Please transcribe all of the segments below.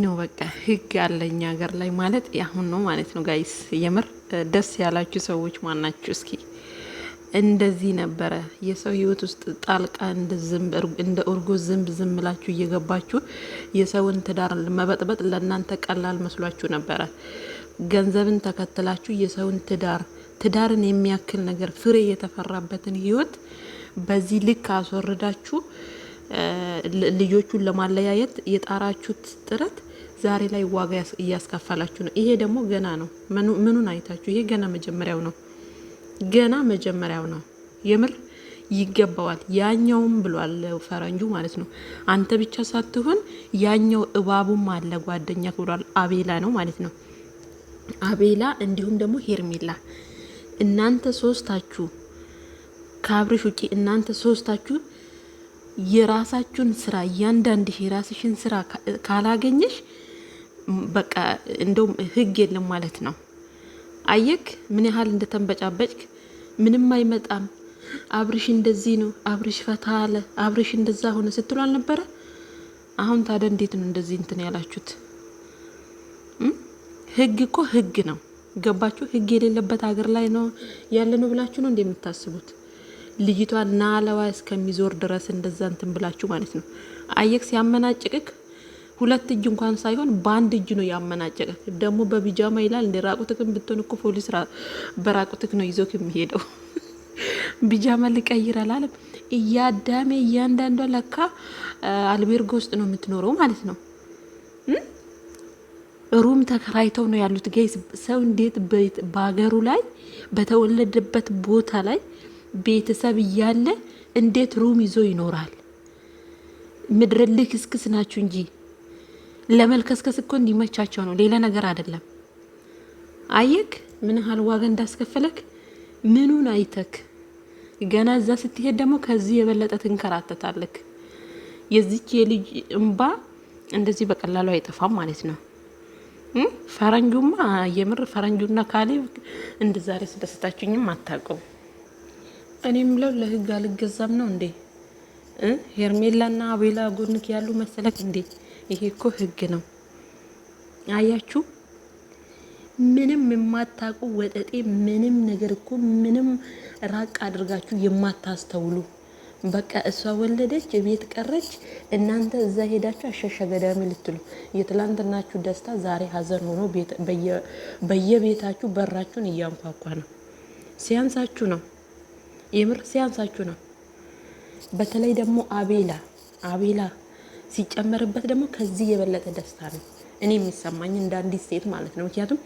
ነው በቃ ህግ አለኝ ሀገር ላይ ማለት ያሁን ነው ማለት ነው። ጋይስ የምር ደስ ያላችሁ ሰዎች ማናችሁ? እስኪ እንደዚህ ነበረ የሰው ህይወት ውስጥ ጣልቃ እንደ እርጎ ዝም ብላችሁ እየገባችሁ የሰውን ትዳር መበጥበጥ ለእናንተ ቀላል መስሏችሁ ነበረ። ገንዘብን ተከትላችሁ የሰውን ትዳርን የሚያክል ነገር ፍሬ የተፈራበትን ህይወት በዚህ ልክ አስወርዳችሁ ልጆቹን ለማለያየት የጣራችሁት ጥረት ዛሬ ላይ ዋጋ እያስከፈላችሁ ነው። ይሄ ደግሞ ገና ነው። ምኑን አይታችሁ? ይሄ ገና መጀመሪያው ነው። የምር ይገባዋል። ያኛውም ብሏል ፈረንጁ ማለት ነው። አንተ ብቻ ሳትሆን ያኛው እባቡም አለ ጓደኛ ብሏል። አቤላ ነው ማለት ነው። አቤላ እንዲሁም ደግሞ ሄርሜላ እናንተ ሶስታችሁ ከአብርሽ ውጪ እናንተ ሶስታችሁ የራሳችሁን ስራ እያንዳንድሽ የራስሽን ስራ ካላገኘሽ በቃ እንደውም ህግ የለም ማለት ነው። አየክ ምን ያህል እንደተንበጫበጭክ። ምንም አይመጣም አብርሽ እንደዚህ ነው፣ አብርሽ ፈታ አለ፣ አብርሽ እንደዛ ሆነ ስትሉ አልነበረ? አሁን ታዲያ እንዴት ነው እንደዚህ እንትን ያላችሁት? ህግ እኮ ህግ ነው። ገባችሁ? ህግ የሌለበት ሀገር ላይ ነው ያለ ነው ብላችሁ ነው እንደምታስቡት? ልጅቷ ናለዋ እስከሚዞር ድረስ እንደዛ እንትን ብላችሁ ማለት ነው። አየክ ሲያመናጭቅክ ሁለት እጅ እንኳን ሳይሆን በአንድ እጅ ነው ያመናጭቅክ። ደግሞ በቢጃማ ይላል እንደ ራቁትክም ብትሆን እኮ ፖሊስ በራቁትክ ነው ይዞክ የሚሄደው። ቢጃማ ሊቀይር አላለም። እያዳሜ እያንዳንዷ ለካ አልቤርጎ ውስጥ ነው የምትኖረው ማለት ነው። ሩም ተከራይተው ነው ያሉት። ጋይስ ሰው እንዴት በሀገሩ ላይ በተወለደበት ቦታ ላይ ቤተሰብ እያለ እንዴት ሩም ይዞ ይኖራል? ምድር ልክስክስ ናችሁ እንጂ ለመልከስከስ እኮ እንዲመቻቸው ነው፣ ሌላ ነገር አይደለም። አየክ ምን ያህል ዋጋ እንዳስከፈለክ። ምኑን አይተክ ገና እዛ ስትሄድ ደግሞ ከዚህ የበለጠ ትንከራተታለክ። የዚች የልጅ እንባ እንደዚህ በቀላሉ አይጠፋም ማለት ነው። ፈረንጁማ የምር ፈረንጁና ካሌብ እንደዛሬ ስለስታችሁኝም አታውቁም። እኔ ምለው ለህግ አልገዛም ነው እንዴ? ሄርሜላና አቤላ ጎንክ ያሉ መሰለክ እንዴ? ይሄ እኮ ህግ ነው። አያችሁ? ምንም የማታውቁ ወጠጤ፣ ምንም ነገር እኮ ምንም ራቅ አድርጋችሁ የማታስተውሉ። በቃ እሷ ወለደች ቤት ቀረች፣ እናንተ እዛ ሄዳችሁ አሸሸ ገዳሚ ልትሉ። የትላንትናችሁ ደስታ ዛሬ ሀዘን ሆኖ በየቤታችሁ በራችሁን እያንኳኳ ነው። ሲያንሳችሁ ነው፣ የምር ሲያንሳችሁ ነው። በተለይ ደግሞ አቤላ ሲጨመርበት ደግሞ ከዚህ የበለጠ ደስታ ነው እኔ የሚሰማኝ እንደ አንዲት ሴት ማለት ነው። ምክንያቱም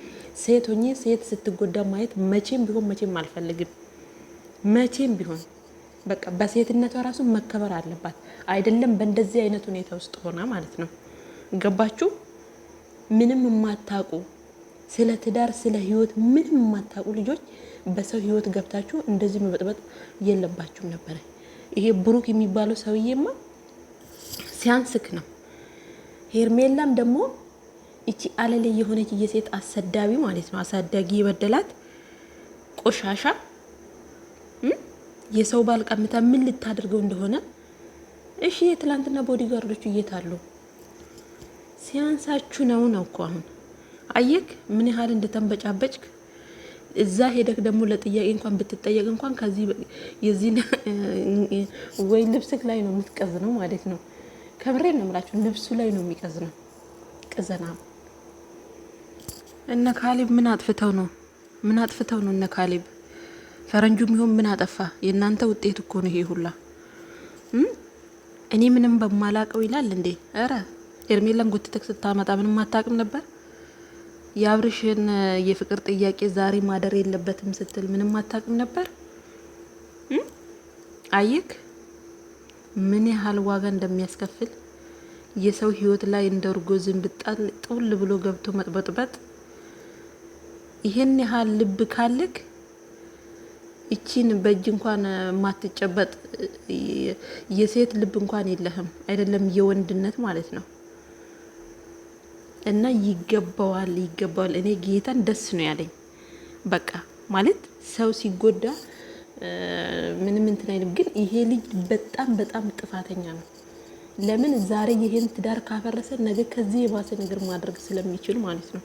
ሴት ሆኜ ሴት ስትጎዳ ማየት መቼም አልፈልግም። መቼም ቢሆን በቃ በሴትነቷ ራሱ መከበር አለባት። አይደለም በእንደዚህ አይነት ሁኔታ ውስጥ ሆና ማለት ነው። ገባችሁ? ምንም የማታውቁ ስለ ትዳር ስለ ህይወት ምንም የማታውቁ ልጆች በሰው ህይወት ገብታችሁ እንደዚህ መበጥበጥ የለባችሁም ነበረ። ይሄ ብሩክ የሚባለው ሰውዬማ ሲያንስክ ነው። ሄርሜላም ደግሞ እቺ አለለ የሆነች የሴት አሰዳቢ ማለት ነው። አሳዳጊ የበደላት ቆሻሻ የሰው ባል ቀምታ ምን ልታደርገው እንደሆነ። እሺ የትላንትና ቦዲጋርዶቹ እየታሉ ሲያንሳችሁ ነው እኮ አሁን አየክ ምን ያህል እንደተንበጫበጭክ። እዛ ሄደክ ደግሞ ለጥያቄ እንኳን ብትጠየቅ እንኳን ከዚህ የዚህ ወይ ልብስክ ላይ ነው የምትቀዝነው ማለት ነው። ከብሬ ነው የምላችሁ፣ ልብሱ ላይ ነው የሚቀዝነው። ቅዘና እነ ካሌብ ምን አጥፍተው ነው እነ ካሌብ? ፈረንጁም ይሁን ምን አጠፋ? የእናንተ ውጤት እኮ ነው ይሄ ሁላ። እኔ ምንም በማላቀው ይላል እንዴ? ኧረ ሄርሜላን ጎትተክ ስታመጣ ምንም አታውቅም ነበር? የአብርሽን የፍቅር ጥያቄ ዛሬ ማደር የለበትም ስትል ምንም አታውቅም ነበር? አየክ ምን ያህል ዋጋ እንደሚያስከፍል የሰው ህይወት ላይ እንደ እርጎ ዝንብጣል ጥውል ብሎ ገብቶ መጥበጥበጥ። ይሄን ያህል ልብ ካለክ እቺን በእጅ እንኳን ማትጨበጥ የሴት ልብ እንኳን የለህም፣ አይደለም የወንድነት ማለት ነው። እና ይገባዋል። እኔ ጌታን ደስ ነው ያለኝ። በቃ ማለት ሰው ሲጎዳ ምንም እንትን አይልም። ግን ይሄ ልጅ በጣም ጥፋተኛ ነው። ለምን ዛሬ ይሄን ትዳር ካፈረሰ ነገ ከዚህ የባሰ ነገር ማድረግ ስለሚችል ማለት ነው።